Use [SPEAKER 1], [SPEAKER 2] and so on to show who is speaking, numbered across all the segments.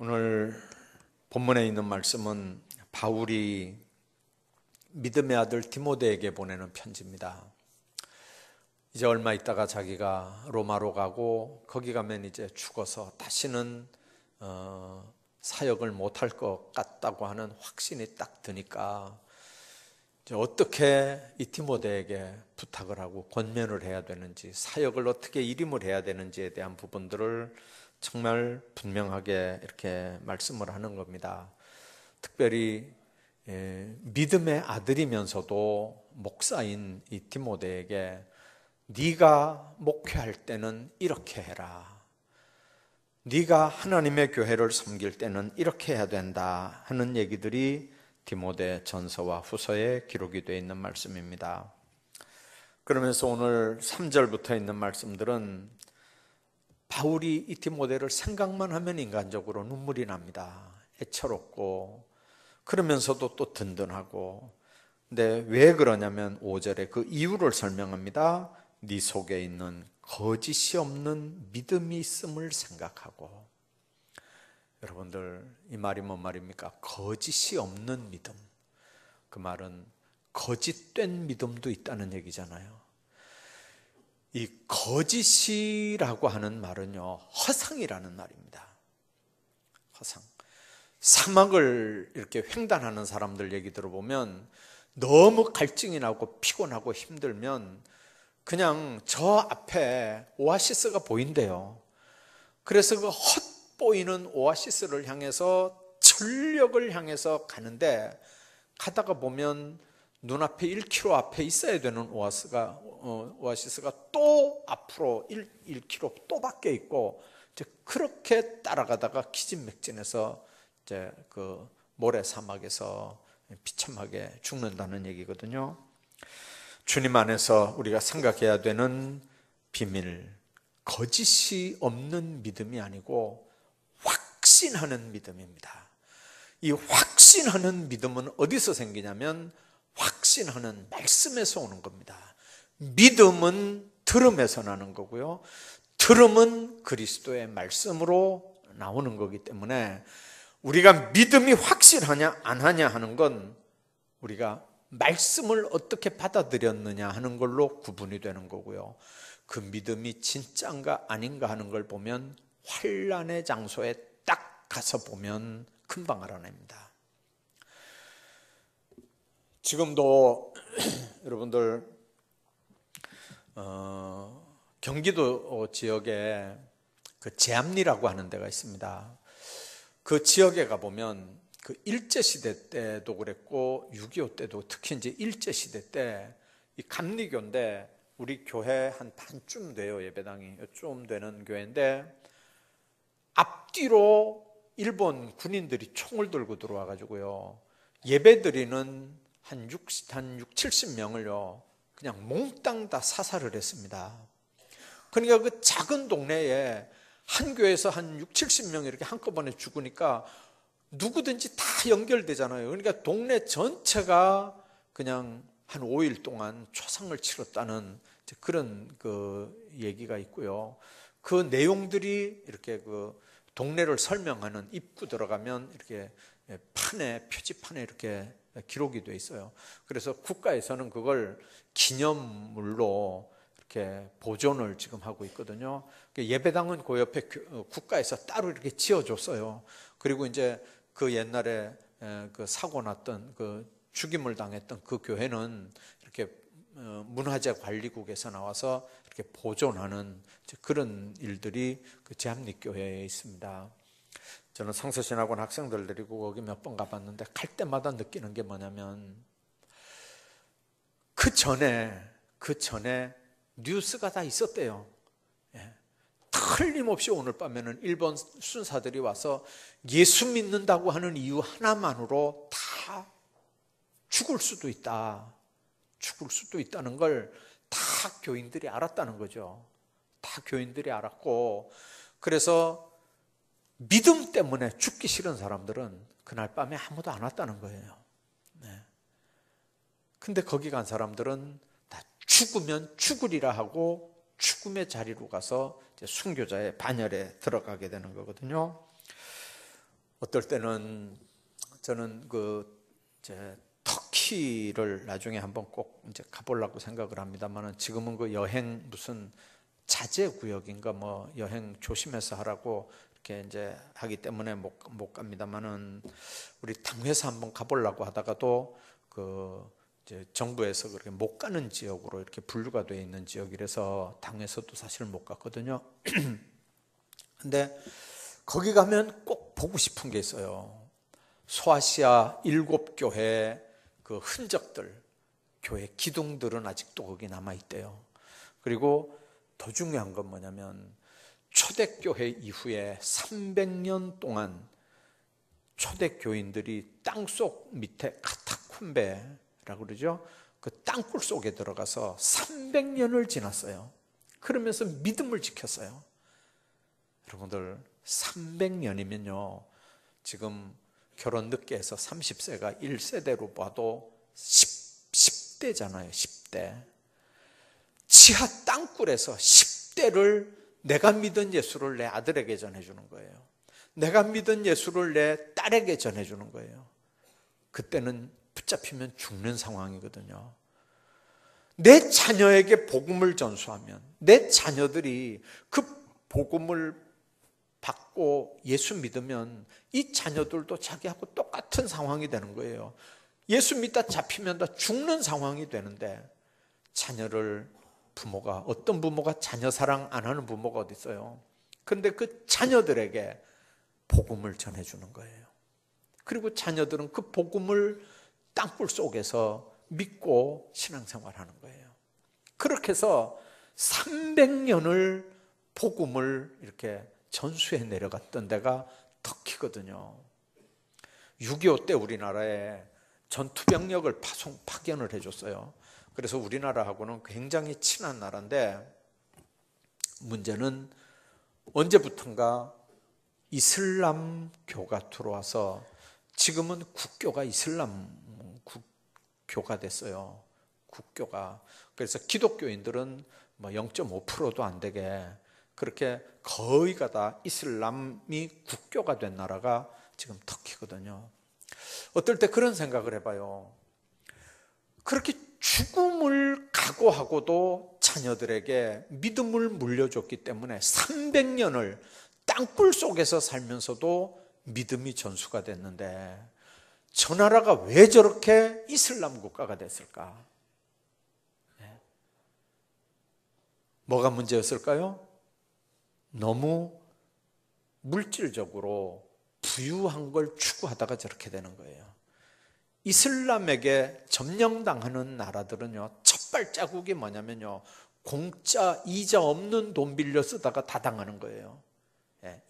[SPEAKER 1] 오늘 본문에 있는 말씀은 바울이 믿음의 아들 디모데에게 보내는 편지입니다. 이제 얼마 있다가 자기가 로마로 가고 거기 가면 이제 죽어서 다시는 사역을 못할 것 같다고 하는 확신이 딱 드니까 이제 어떻게 이 디모데에게 부탁을 하고 권면을 해야 되는지, 사역을 어떻게 일임을 해야 되는지에 대한 부분들을 정말 분명하게 이렇게 말씀을 하는 겁니다. 특별히 믿음의 아들이면서도 목사인 이 디모데에게 네가 목회할 때는 이렇게 해라, 네가 하나님의 교회를 섬길 때는 이렇게 해야 된다 하는 얘기들이 디모데 전서와 후서에 기록이 되어 있는 말씀입니다. 그러면서 오늘 3절부터 있는 말씀들은 바울이 이 디모데를 생각만 하면 인간적으로 눈물이 납니다. 애처롭고 그러면서도 또 든든하고. 근데 왜 그러냐면 5절에 그 이유를 설명합니다. 네 속에 있는 거짓이 없는 믿음이 있음을 생각하고. 여러분들, 이 말이 뭔 말입니까? 거짓이 없는 믿음. 그 말은 거짓된 믿음도 있다는 얘기잖아요. 이 거짓이라고 하는 말은요, 허상이라는 말입니다. 허상. 사막을 이렇게 횡단하는 사람들 얘기 들어보면 너무 갈증이 나고 피곤하고 힘들면 그냥 저 앞에 오아시스가 보인대요. 그래서 그 헛보이는 오아시스를 향해서, 전력을 향해서 가는데, 가다가 보면 눈앞에 1km 앞에 있어야 되는 오아시스가 또 앞으로 1km 또 밖에 있고, 이제 그렇게 따라가다가 기진맥진해서 이제 그 모래 사막에서 비참하게 죽는다는 얘기거든요. 주님 안에서 우리가 생각해야 되는 비밀, 거짓이 없는 믿음이 아니고 확신하는 믿음입니다. 이 확신하는 믿음은 어디서 생기냐면 확신하는 말씀에서 오는 겁니다. 믿음은 들음에서 나는 거고요, 들음은 그리스도의 말씀으로 나오는 거기 때문에 우리가 믿음이 확실하냐 안 하냐 하는 건 우리가 말씀을 어떻게 받아들였느냐 하는 걸로 구분이 되는 거고요, 그 믿음이 진짜인가 아닌가 하는 걸 보면 환난의 장소에 딱 가서 보면 금방 알아냅니다. 지금도 여러분들 경기도 지역에 그 제암리라고 하는 데가 있습니다. 그 지역에 가보면 그 일제시대 때도 그랬고 6.25 때도, 특히 이제 일제시대 때 이 감리교인데 우리 교회 한 반쯤 돼요. 예배당이 좀 되는 교회인데 앞뒤로 일본 군인들이 총을 들고 들어와 가지고요, 예배드리는 한 70명을요 그냥 몽땅 다 사살을 했습니다. 그러니까 그 작은 동네에 한 교회에서 한 70명이 이렇게 한꺼번에 죽으니까 누구든지 다 연결되잖아요. 그러니까 동네 전체가 그냥 한 5일 동안 초상을 치렀다는 그런 그 얘기가 있고요. 그 내용들이 이렇게 그 동네를 설명하는 입구 들어가면 이렇게 표지판에 이렇게 기록이 돼 있어요. 그래서 국가에서는 그걸 기념물로 이렇게 보존을 지금 하고 있거든요. 예배당은 그 옆에 국가에서 따로 이렇게 지어줬어요. 그리고 이제 그 옛날에 그 사고 났던 그 죽임을 당했던 그 교회는 이렇게 문화재 관리국에서 나와서 이렇게 보존하는 그런 일들이 그 제암리교회에 있습니다. 저는 성서신학원 학생들 데리고 거기 몇 번 가봤는데 갈 때마다 느끼는 게 뭐냐면 그 전에 뉴스가 다 있었대요. 틀림없이 오늘 밤에는 일본 순사들이 와서 예수 믿는다고 하는 이유 하나만으로 다 죽을 수도 있다는 걸 다 교인들이 알았다는 거죠. 다 교인들이 알았고, 그래서 믿음 때문에 죽기 싫은 사람들은 그날 밤에 아무도 안 왔다는 거예요. 근데 거기 간 사람들은 다 죽으면 죽으리라 하고 죽음의 자리로 가서 이제 순교자의 반열에 들어가게 되는 거거든요. 어떨 때는 저는 이제 터키를 나중에 한번 꼭 이제 가보려고 생각을 합니다만은, 지금은 그 여행 무슨 자제 구역인가 뭐 여행 조심해서 하라고 이렇게 이제 하기 때문에 못 갑니다만은, 우리 당회에서 한번 가보려고 하다가도 이제 정부에서 그렇게 못 가는 지역으로 이렇게 분류가 되어 있는 지역이라서 당에서도 사실 못 갔거든요. 근데 거기 가면 꼭 보고 싶은 게 있어요. 소아시아 7교회 그 흔적들, 교회 기둥들은 아직도 거기 남아있대요. 그리고 더 중요한 건 뭐냐면, 초대교회 이후에 300년 동안 초대교인들이 땅속 밑에 카타콤베라고 그러죠. 그 땅굴 속에 들어가서 300년을 지났어요. 그러면서 믿음을 지켰어요. 여러분들 300년이면요 지금 결혼 늦게 해서 30세가 1세대로 봐도 10대잖아요. 10대. 지하 땅굴에서 10대를 내가 믿은 예수를 내 아들에게 전해주는 거예요. 내가 믿은 예수를 내 딸에게 전해주는 거예요. 그때는 붙잡히면 죽는 상황이거든요. 내 자녀에게 복음을 전수하면 내 자녀들이 그 복음을 받고 예수 믿으면 이 자녀들도 자기하고 똑같은 상황이 되는 거예요. 예수 믿다 잡히면 다 죽는 상황이 되는데, 자녀를 부모가, 어떤 부모가 자녀 사랑 안 하는 부모가 어디 있어요? 그런데 그 자녀들에게 복음을 전해주는 거예요. 그리고 자녀들은 그 복음을 땅굴 속에서 믿고 신앙생활하는 거예요. 그렇게 해서 300년을 복음을 이렇게 전수해 내려갔던 데가 터키거든요. 6.25 때 우리나라에 전투병력을 파견을 해줬어요. 그래서 우리나라하고는 굉장히 친한 나라인데, 문제는 언제부턴가 이슬람교가 들어와서 지금은 국교가 이슬람 국교가 됐어요. 국교가. 그래서 기독교인들은 뭐 0.5%도 안 되게 그렇게 거의가 다 이슬람이 국교가 된 나라가 지금 터키거든요. 어떨 때 그런 생각을 해봐요. 그렇게 죽음을 각오하고도 자녀들에게 믿음을 물려줬기 때문에 300년을 땅굴 속에서 살면서도 믿음이 전수가 됐는데, 저 나라가 왜 저렇게 이슬람 국가가 됐을까? 뭐가 문제였을까요? 너무 물질적으로 부유한 걸 추구하다가 저렇게 되는 거예요. 이슬람에게 점령당하는 나라들은요, 첫 발자국이 뭐냐면요, 공짜 이자 없는 돈 빌려 쓰다가 다 당하는 거예요.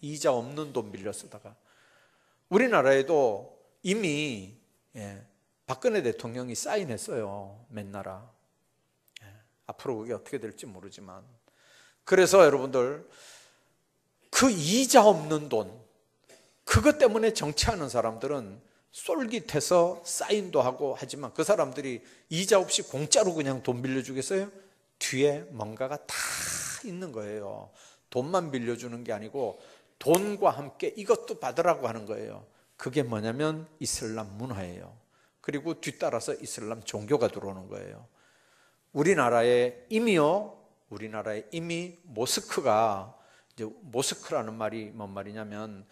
[SPEAKER 1] 이자 없는 돈 빌려 쓰다가. 우리나라에도 이미 박근혜 대통령이 사인했어요. 몇 나라. 앞으로 그게 어떻게 될지 모르지만. 그래서 여러분들, 그 이자 없는 돈, 그것 때문에 정치하는 사람들은 쏠깃해서 사인도 하고 하지만, 그 사람들이 이자 없이 공짜로 그냥 돈 빌려주겠어요? 뒤에 뭔가가 다 있는 거예요. 돈만 빌려주는 게 아니고 돈과 함께 이것도 받으라고 하는 거예요. 그게 뭐냐면 이슬람 문화예요. 그리고 뒤따라서 이슬람 종교가 들어오는 거예요. 우리나라에 이미 모스크가, 이제 모스크라는 말이 뭔 말이냐면,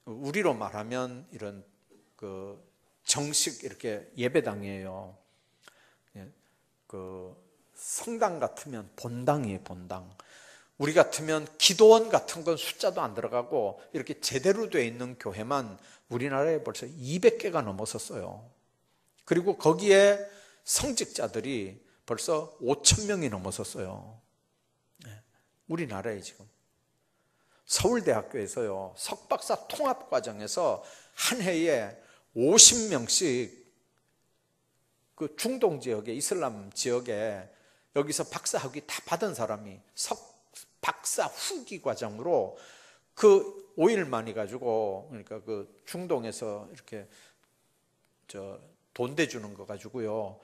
[SPEAKER 1] 우리로 말하면 이런 그 정식 이렇게 예배당이에요. 그 성당 같으면 본당이에요, 본당. 우리 같으면 기도원 같은 건 숫자도 안 들어가고 이렇게 제대로 되어 있는 교회만 우리나라에 벌써 200개가 넘었었어요. 그리고 거기에 성직자들이 벌써 5,000명이 넘었었어요. 우리나라에 지금. 서울대학교에서요, 석박사 통합과정에서 한 해에 50명씩 그 중동 지역에, 이슬람 지역에 여기서 박사학위 다 받은 사람이 박사 후기 과정으로 그 5일 만이 가지고, 그러니까 그 중동에서 이렇게 돈 대주는 거 가지고요,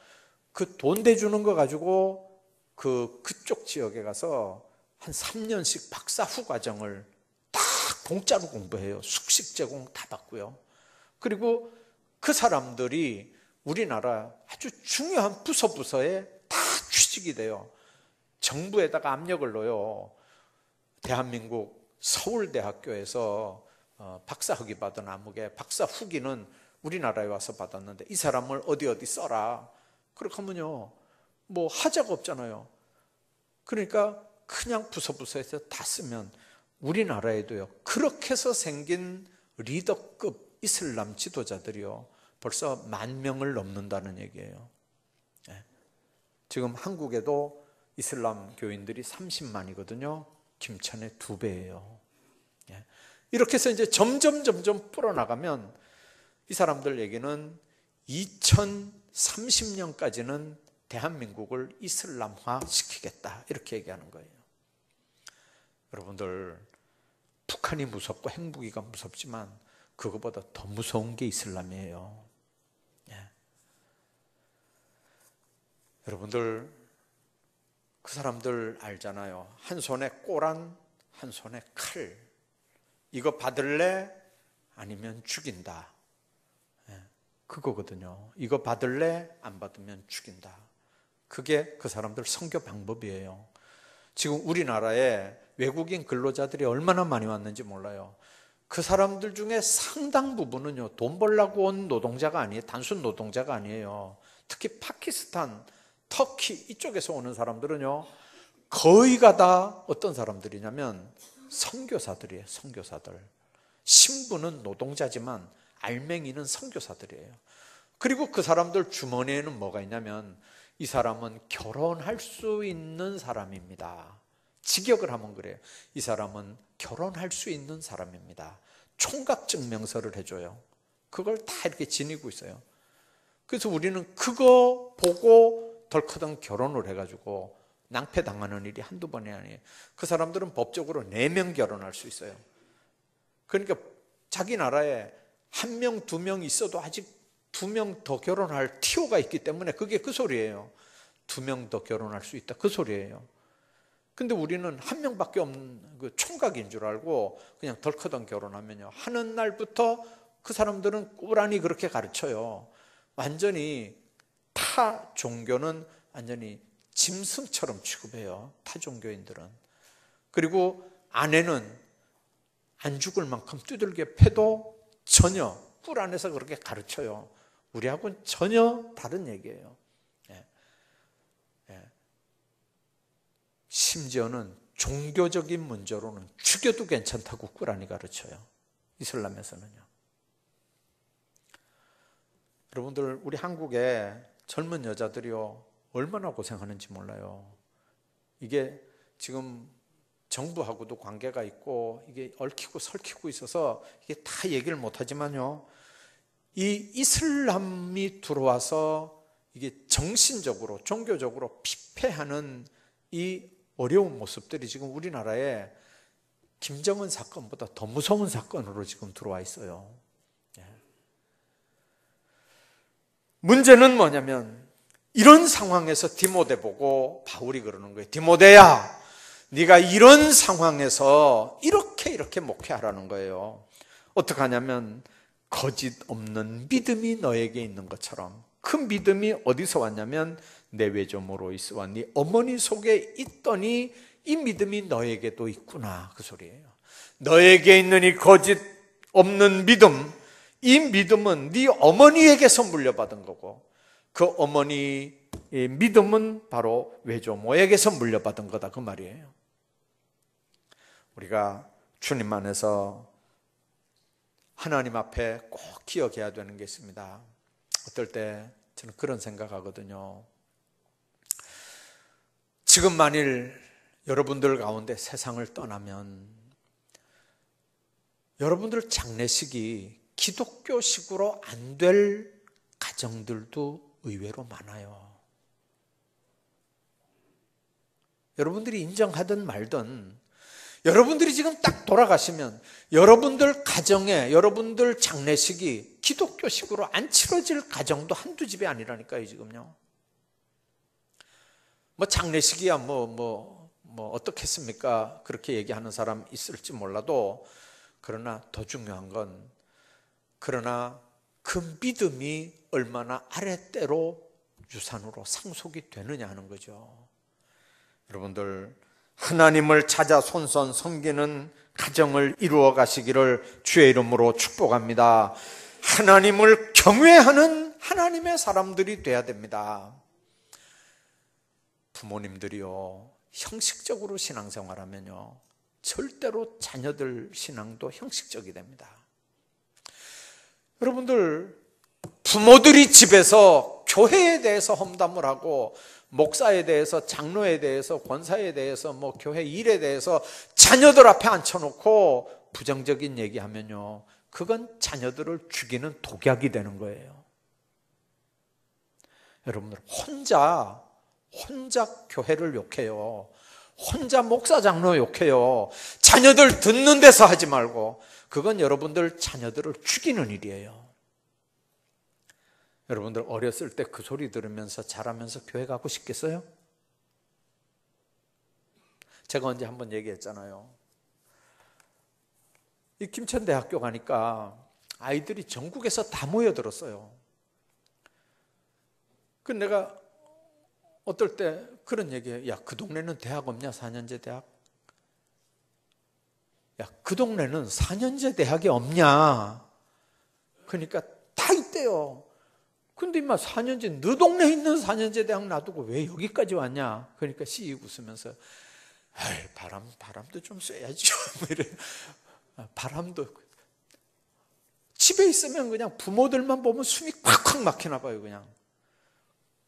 [SPEAKER 1] 그 돈 대주는 거 가지고 그쪽 지역에 가서 한 3년씩 박사 후 과정을 딱 공짜로 공부해요. 숙식 제공 다 받고요. 그리고 그 사람들이 우리나라 아주 중요한 부서에 다 취직이 돼요. 정부에다가 압력을 넣어요. 대한민국 서울대학교에서 박사학위 받은 아무개 박사 후기는 우리나라에 와서 받았는데 이 사람을 어디 써라. 그렇게 하면요 뭐 하자가 없잖아요. 그러니까 그냥 부서에서 다 쓰면 우리나라에도요 그렇게 해서 생긴 리더급 이슬람 지도자들이요 벌써 10,000명을 넘는다는 얘기예요. 지금 한국에도 이슬람 교인들이 30만이거든요. 김천의 2배예요. 이렇게 해서 이제 점점 불어나가면 이 사람들 얘기는 2030년까지는 대한민국을 이슬람화 시키겠다 이렇게 얘기하는 거예요. 여러분들 북한이 무섭고 핵무기가 무섭지만 그거보다 더 무서운 게 이슬람이에요. 여러분들 그 사람들 알잖아요. 한 손에 꼬란 한 손에 칼. 이거 받을래? 아니면 죽인다. 그거거든요. 이거 받을래? 안 받으면 죽인다. 그게 그 사람들 선교 방법이에요. 지금 우리나라에 외국인 근로자들이 얼마나 많이 왔는지 몰라요. 그 사람들 중에 상당 부분은요 돈 벌려고 온 노동자가 아니에요. 단순 노동자가 아니에요. 특히 파키스탄, 터키 이쪽에서 오는 사람들은요 거의가 다 어떤 사람들이냐면 선교사들이에요. 선교사들. 신부는 노동자지만 알맹이는 선교사들이에요. 그리고 그 사람들 주머니에는 뭐가 있냐면 이 사람은 결혼할 수 있는 사람입니다. 직역을 하면 그래요. 이 사람은 결혼할 수 있는 사람입니다. 총각증명서를 해줘요. 그걸 다 이렇게 지니고 있어요. 그래서 우리는 그거 보고 덜커덩 결혼을 해가지고 낭패당하는 일이 한두 번이 아니에요. 그 사람들은 법적으로 4명 결혼할 수 있어요. 그러니까 자기 나라에 1명, 2명 있어도 아직 2명 더 결혼할 티오가 있기 때문에 그게 그 소리예요. 2명 더 결혼할 수 있다 그 소리예요. 근데 우리는 1명밖에 없는 그 총각인 줄 알고 그냥 덜커덩 결혼하면요 하는 날부터 그 사람들은 꾸란히 그렇게 가르쳐요. 완전히 타 종교는 완전히 짐승처럼 취급해요. 타 종교인들은. 그리고 아내는 안 죽을 만큼 두들겨 패도 전혀 꾸란에서 그렇게 가르쳐요. 우리하고는 전혀 다른 얘기예요. 심지어는 종교적인 문제로는 죽여도 괜찮다고 꾸란이 가르쳐요. 이슬람에서는요. 여러분들 우리 한국의 젊은 여자들이요 얼마나 고생하는지 몰라요. 이게 지금 정부하고도 관계가 있고 이게 얽히고 설키고 있어서 이게 다 얘기를 못하지만요 이 이슬람이 들어와서 이게 정신적으로 종교적으로 피폐하는 이 어려운 모습들이 지금 우리나라에 김정은 사건보다 더 무서운 사건으로 지금 들어와 있어요. 문제는 뭐냐면 이런 상황에서 디모데 보고 바울이 그러는 거예요. 디모데야, 네가 이런 상황에서 이렇게 목회하라는 거예요. 어떻게 하냐면 거짓 없는 믿음이 너에게 있는 것처럼. 그 믿음이 어디서 왔냐면 내 외조모로 있어와 네 어머니 속에 있더니 이 믿음이 너에게도 있구나 그 소리예요. 너에게 있는 이 거짓 없는 믿음, 이 믿음은 네 어머니에게서 물려받은 거고 그 어머니의 믿음은 바로 외조모에게서 물려받은 거다 그 말이에요. 우리가 주님 안에서 하나님 앞에 꼭 기억해야 되는 게 있습니다. 어떨 때 저는 그런 생각하거든요. 지금 만일 여러분들 가운데 세상을 떠나면 여러분들 장례식이 기독교식으로 안 될 가정들도 의외로 많아요. 여러분들이 인정하든 말든 여러분들이 지금 딱 돌아가시면 여러분들 가정에 여러분들 장례식이 기독교식으로 안 치러질 가정도 한두 집이 아니라니까요 지금요. 뭐 장례식이야 뭐 어떻겠습니까? 그렇게 얘기하는 사람 있을지 몰라도 그러나 더 중요한 건 그러나 그 믿음이 얼마나 아랫대로 유산으로 상속이 되느냐 하는 거죠. 여러분들 하나님을 찾아 손선 섬기는 가정을 이루어 가시기를 주의 이름으로 축복합니다. 하나님을 경외하는 하나님의 사람들이 돼야 됩니다. 부모님들이요, 형식적으로 신앙생활하면요 절대로 자녀들 신앙도 형식적이 됩니다. 여러분들 부모들이 집에서 교회에 대해서 험담을 하고 목사에 대해서, 장로에 대해서, 권사에 대해서, 교회 일에 대해서 자녀들 앞에 앉혀놓고 부정적인 얘기하면요 그건 자녀들을 죽이는 독약이 되는 거예요. 여러분들 혼자 교회를 욕해요. 혼자 목사 장로 욕해요. 자녀들 듣는 데서 하지 말고. 그건 여러분들 자녀들을 죽이는 일이에요. 여러분들 어렸을 때 그 소리 들으면서 자라면서 교회 가고 싶겠어요? 제가 언제 한번 얘기했잖아요. 이 김천대학교 가니까 아이들이 전국에서 다 모여들었어요. 그 내가 어떨 때 그런 얘기해요. 야, 그 동네는 대학 없냐? 4년제 대학? 야, 그 동네는 4년제 대학이 없냐? 그러니까 다 있대요. 근데 임마 4년제, 너 동네에 있는 4년제 대학 놔두고 왜 여기까지 왔냐? 그러니까 씩 웃으면서 에이, 바람도 좀 쐬야죠. 이래. 바람도 집에 있으면 그냥 부모들만 보면 숨이 콱콱 막히나 봐요, 그냥.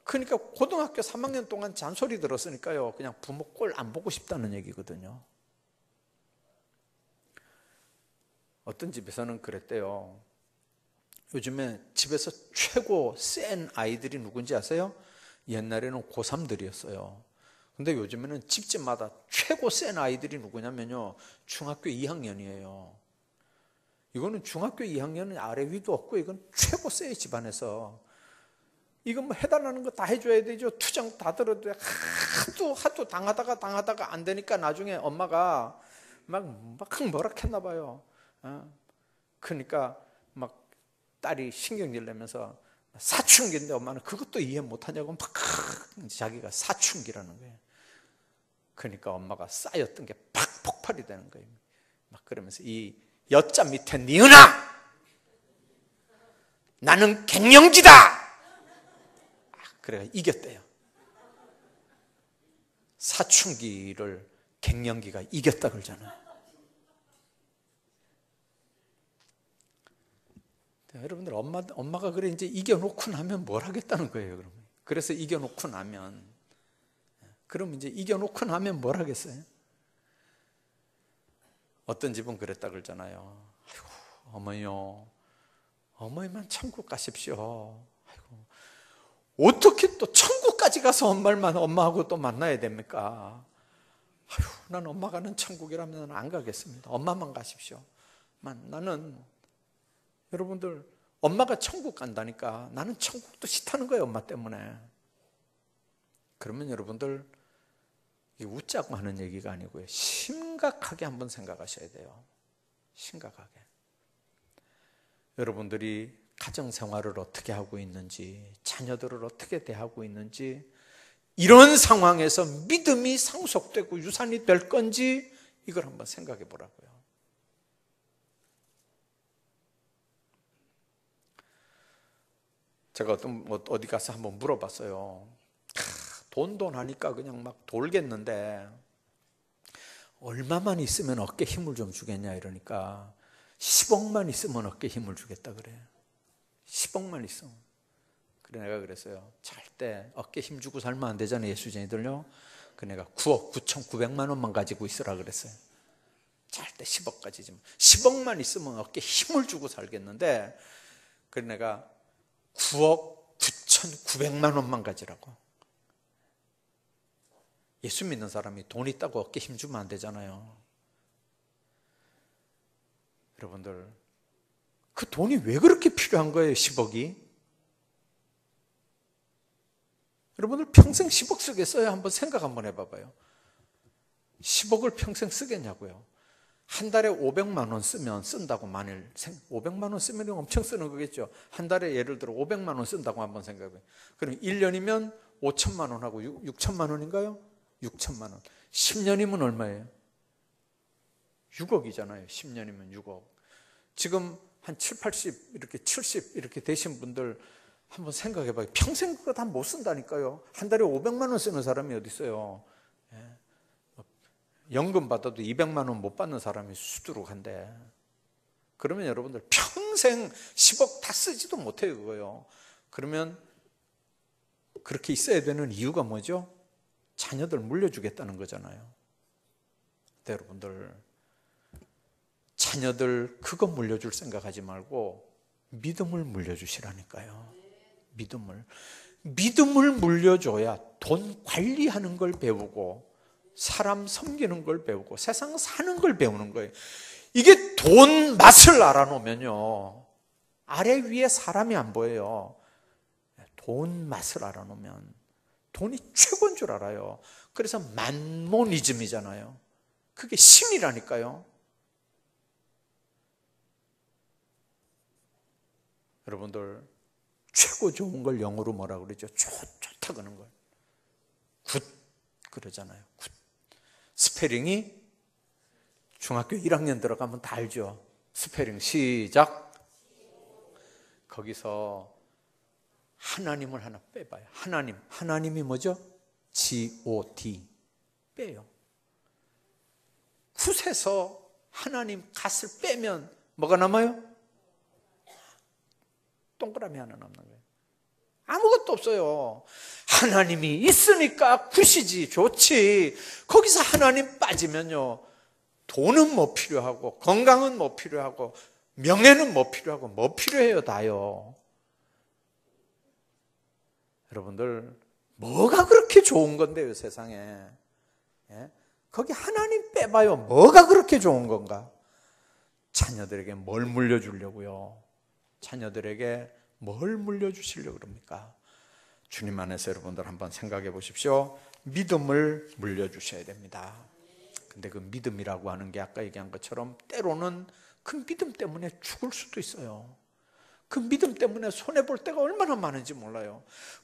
[SPEAKER 1] 그러니까 고등학교 3학년 동안 잔소리 들었으니까요 그냥 부모 꼴 안 보고 싶다는 얘기거든요. 어떤 집에서는 그랬대요. 요즘에 집에서 최고 센 아이들이 누군지 아세요? 옛날에는 고3들이었어요. 근데 요즘에는 집집마다 최고 센 아이들이 누구냐면요 중학교 2학년이에요. 이거는 중학교 2학년은 아래 위도 없고 이건 최고 세요. 집안에서 이건 뭐 해달라는 거 다 해줘야 되죠. 투정 다 들어도 하도 당하다가 안 되니까 나중에 엄마가 막 뭐라 했나 봐요. 그러니까 막 딸이 신경질 내면서 사춘기인데 엄마는 그것도 이해 못하냐고 막 자기가 사춘기라는 거예요. 그러니까 엄마가 쌓였던 게 팍 폭발이 되는 거예요. 막 그러면서 이 여자 밑에 니은아, 나는 갱년기다. 그래가 이겼대요. 사춘기를 갱년기가 이겼다 그러잖아요. 여러분들 엄마가 그래 이제 이겨놓고 나면 뭘 하겠다는 거예요. 그러면 그래서 이겨놓고 나면 그럼 이제 이겨놓고 나면 뭘 하겠어요? 어떤 집은 그랬다 그러잖아요. 아이고 어머니요, 어머니만 천국 가십시오. 아이고 어떻게 또 천국까지 가서 엄마하고 또 만나야 됩니까? 아휴, 난 엄마 가는 천국이라면 안 가겠습니다. 엄마만 가십시오. 나는 여러분들 엄마가 천국 간다니까 나는 천국도 싫다는 거예요. 엄마 때문에. 그러면 여러분들 웃자고 하는 얘기가 아니고요 심각하게 한번 생각하셔야 돼요. 심각하게. 여러분들이 가정생활을 어떻게 하고 있는지, 자녀들을 어떻게 대하고 있는지, 이런 상황에서 믿음이 상속되고 유산이 될 건지 이걸 한번 생각해 보라고요. 제가 어디 가서 한번 물어봤어요. 돈 하니까 그냥 막 돌겠는데 얼마만 있으면 어깨 힘을 좀 주겠냐 이러니까 10억만 있으면 어깨 힘을 주겠다 그래요. 10억만 있어. 그래 내가 그랬어요. 절대 어깨 힘 주고 살면 안 되잖아요. 예수쟁이들요. 그 내가 9억 9,900만 원만 가지고 있으라 그랬어요. 절대 10억 가지지 마. 10억만 있으면 어깨 힘을 주고 살겠는데 그래 내가 9억 9,900만 원만 가지라고. 예수 믿는 사람이 돈 있다고 어깨 힘 주면 안 되잖아요. 여러분들 그 돈이 왜 그렇게 필요한 거예요? 10억이. 여러분들 평생 10억 쓰겠어요? 한번 생각 한번 해봐봐요. 10억을 평생 쓰겠냐고요. 한 달에 500만 원 쓴다고 만일 500만 원 쓰면 엄청 쓰는 거겠죠. 한 달에 예를 들어 500만 원 쓴다고 한번 생각해 봐요. 그럼 1년이면 5천만 원하고 6천만 원인가요? 6천만 원. 10년이면 얼마예요? 6억이잖아요. 10년이면 6억. 지금 한 7, 80 이렇게 70 이렇게 되신 분들 한번 생각해 봐요. 평생 그거 다 못 쓴다니까요. 한 달에 500만 원 쓰는 사람이 어디 있어요? 연금 받아도 200만 원 못 받는 사람이 수두룩한데, 그러면 여러분들 평생 10억 다 쓰지도 못해요, 그거요. 그러면 그렇게 있어야 되는 이유가 뭐죠? 자녀들 물려주겠다는 거잖아요. 근데 여러분들, 자녀들 그거 물려줄 생각하지 말고 믿음을 물려주시라니까요. 믿음을 물려줘야 돈 관리하는 걸 배우고 사람 섬기는 걸 배우고 세상 사는 걸 배우는 거예요. 이게 돈 맛을 알아놓으면요, 아래 위에 사람이 안 보여요. 돈 맛을 알아놓으면 돈이 최고인 줄 알아요. 그래서 만모니즘이잖아요. 그게 신이라니까요. 여러분들, 최고 좋은 걸 영어로 뭐라 그러죠? 좋다 그러는 걸 굿 그러잖아요. 굿. 스페링이 중학교 1학년 들어가면 다 알죠. 스페링 시작. 거기서 하나님을 하나 빼봐요. 하나님이 뭐죠? G-O-D 빼요. 굿에서 하나님 갓을 빼면 뭐가 남아요? 동그라미 하나 남는 거예요. 아무것도 없어요. 하나님이 있으니까 굿이지, 좋지. 거기서 하나님 빠지면요, 돈은 뭐 필요하고 건강은 뭐 필요하고 명예는 뭐 필요하고 뭐 필요해요? 다요. 여러분들, 뭐가 그렇게 좋은 건데요, 세상에? 예? 거기 하나님 빼봐요. 뭐가 그렇게 좋은 건가? 자녀들에게 뭘 물려주려고요? 자녀들에게 뭘 물려주시려고 그럽니까? 주님 안에서 여러분들 한번 생각해 보십시오. 믿음을 물려주셔야 됩니다. 근데 그 믿음이라고 하는 게 아까 얘기한 것처럼 때로는 그 믿음 때문에 죽을 수도 있어요. 그 믿음 때문에 손해볼 때가 얼마나 많은지 몰라요.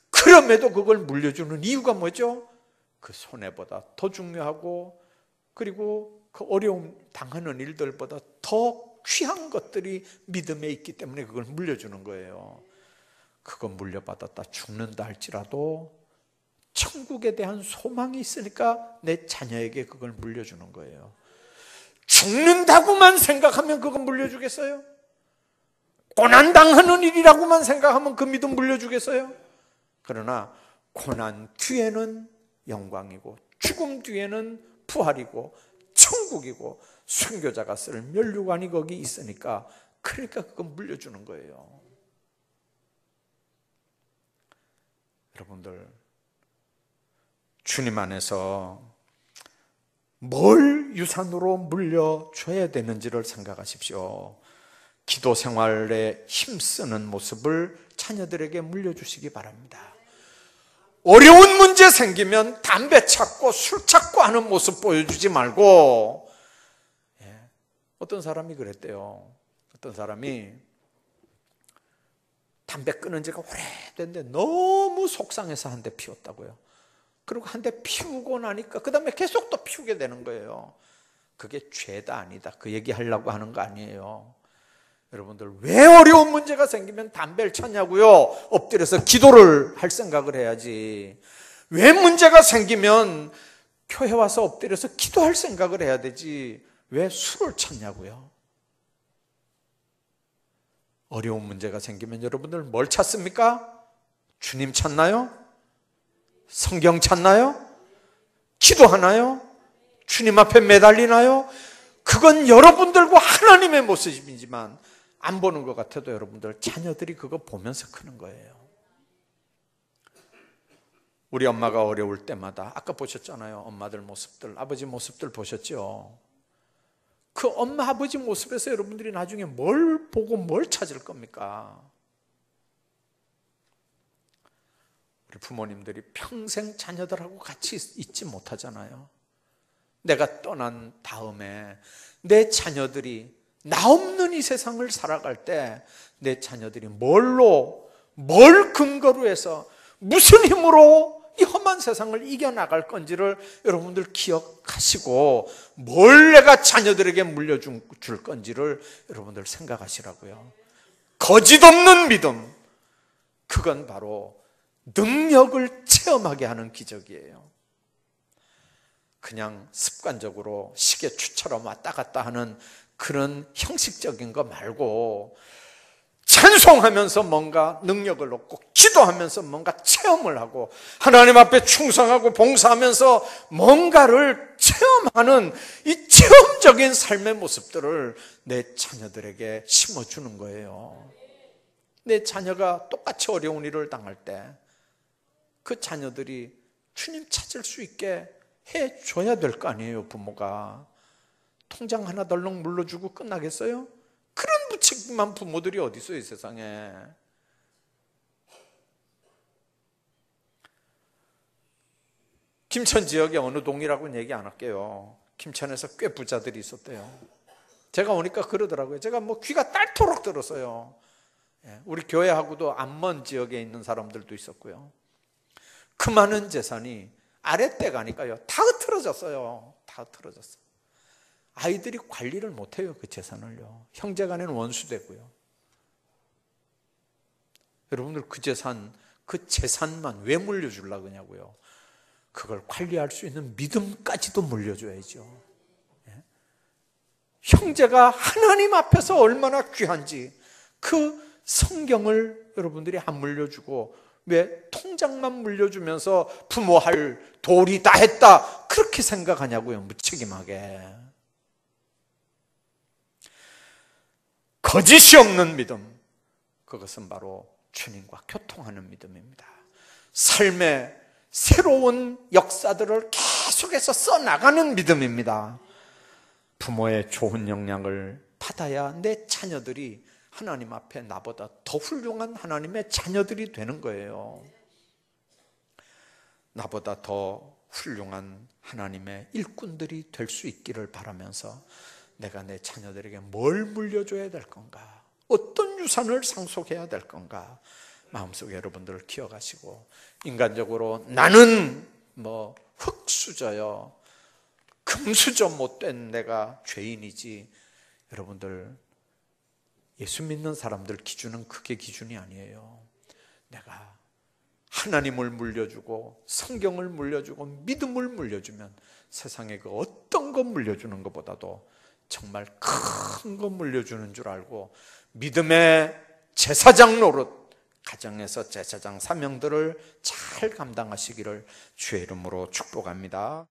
[SPEAKER 1] 그럼에도 그걸 물려주는 이유가 뭐죠? 그 손해보다 더 중요하고, 그리고 그 어려움 당하는 일들보다 더 귀한 것들이 믿음에 있기 때문에 그걸 물려주는 거예요. 그거 물려받았다 죽는다 할지라도 천국에 대한 소망이 있으니까 내 자녀에게 그걸 물려주는 거예요. 죽는다고만 생각하면 그건 물려주겠어요? 고난당하는 일이라고만 생각하면 그 믿음 물려주겠어요? 그러나 고난 뒤에는 영광이고 죽음 뒤에는 부활이고 천국이고 순교자가 쓸 면류관이 거기 있으니까, 그러니까 그건 물려주는 거예요. 여러분들, 주님 안에서 뭘 유산으로 물려줘야 되는지를 생각하십시오. 기도 생활에 힘쓰는 모습을 자녀들에게 물려주시기 바랍니다. 어려운 문제 생기면 담배 찾고 술 찾고 하는 모습 보여주지 말고, 어떤 사람이 그랬대요. 어떤 사람이 담배 끊은 지가 오래됐는데 너무 속상해서 한 대 피웠다고요. 그리고 한 대 피우고 나니까 그 다음에 계속 또 피우게 되는 거예요. 그게 죄다 아니다, 그 얘기 하려고 하는 거 아니에요. 여러분들, 왜 어려운 문제가 생기면 담배를 찾냐고요? 엎드려서 기도를 할 생각을 해야지. 왜 문제가 생기면 교회 와서 엎드려서 기도할 생각을 해야 되지, 왜 술을 찾냐고요? 어려운 문제가 생기면 여러분들 뭘 찾습니까? 주님 찾나요? 성경 찾나요? 기도하나요? 주님 앞에 매달리나요? 그건 여러분들과 하나님의 모습이지만 안 보는 것 같아도 여러분들 자녀들이 그거 보면서 크는 거예요. 우리 엄마가 어려울 때마다, 아까 보셨잖아요. 엄마들 모습들, 아버지 모습들 보셨죠? 그 엄마 아버지 모습에서 여러분들이 나중에 뭘 보고 뭘 찾을 겁니까? 우리 부모님들이 평생 자녀들하고 같이 있지 못하잖아요. 내가 떠난 다음에 내 자녀들이 나 없는 이 세상을 살아갈 때 내 자녀들이 뭘 근거로 해서 무슨 힘으로 이 험한 세상을 이겨나갈 건지를 여러분들 기억하시고 뭘 내가 자녀들에게 물려줄 건지를 여러분들 생각하시라고요. 거짓 없는 믿음, 그건 바로 능력을 체험하게 하는 기적이에요. 그냥 습관적으로 시계추처럼 왔다 갔다 하는 그런 형식적인 거 말고 찬송하면서 뭔가 능력을 얻고 기도하면서 뭔가 체험을 하고 하나님 앞에 충성하고 봉사하면서 뭔가를 체험하는 이 체험적인 삶의 모습들을 내 자녀들에게 심어주는 거예요. 내 자녀가 똑같이 어려운 일을 당할 때 그 자녀들이 주님 찾을 수 있게 해줘야 될 거 아니에요. 부모가 통장 하나 덜렁 물러주고 끝나겠어요? 그런 무책임한 부모들이 어디 있어요, 이 세상에. 김천 지역의 어느 동이라고는 얘기 안 할게요. 김천에서 꽤 부자들이 있었대요. 제가 오니까 그러더라고요. 제가 뭐 귀가 딸토록 들었어요. 우리 교회하고도 안 먼 지역에 있는 사람들도 있었고요. 그 많은 재산이 아랫대 가니까요, 다 흐트러졌어요. 다 흐트러졌어요. 아이들이 관리를 못해요, 그 재산을요. 형제간에는 원수되고요. 여러분들 그 재산만 왜 물려주려고 하냐고요. 그걸 관리할 수 있는 믿음까지도 물려줘야죠. 형제가 하나님 앞에서 얼마나 귀한지 그 성경을 여러분들이 안 물려주고 왜 통장만 물려주면서 부모 할 도리 다 했다 그렇게 생각하냐고요. 무책임하게. 거짓이 없는 믿음, 그것은 바로 주님과 교통하는 믿음입니다. 삶의 새로운 역사들을 계속해서 써나가는 믿음입니다. 부모의 좋은 영향을 받아야 내 자녀들이 하나님 앞에 나보다 더 훌륭한 하나님의 자녀들이 되는 거예요. 나보다 더 훌륭한 하나님의 일꾼들이 될 수 있기를 바라면서 내가 내 자녀들에게 뭘 물려줘야 될 건가? 어떤 유산을 상속해야 될 건가? 마음속에 여러분들 기억하시고, 인간적으로 나는 흙수저요, 금수저 못된 내가 죄인이지, 여러분들 예수 믿는 사람들 기준은 그게 기준이 아니에요. 내가 하나님을 물려주고 성경을 물려주고 믿음을 물려주면 세상에 그 어떤 것 물려주는 것보다도 정말 큰 거 물려주는 줄 알고 믿음의 제사장 노릇, 가정에서 제사장 사명들을 잘 감당하시기를 주의 이름으로 축복합니다.